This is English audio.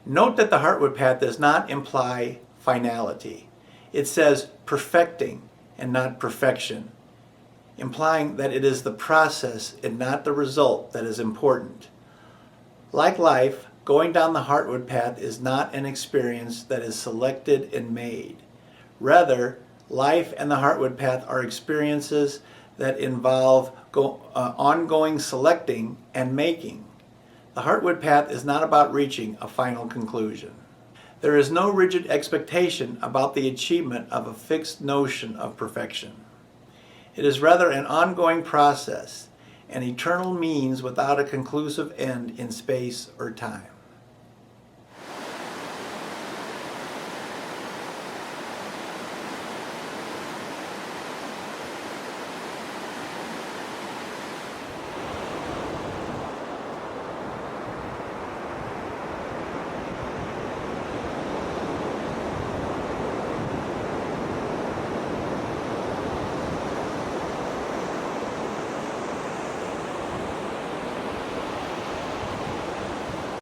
Note that the Heartwood Path does not imply finality. It says perfecting and not perfection, implying that it is the process and not the result that is important. Like life, going down the Heartwood Path is not an experience that is selected and made. Rather, life and the Heartwood Path are experiences that involve ongoing selecting and making. The Heartwood Path is not about reaching a final conclusion. There is no rigid expectation about the achievement of a fixed notion of perfection. It is rather an ongoing process, an eternal means without a conclusive end in space or time.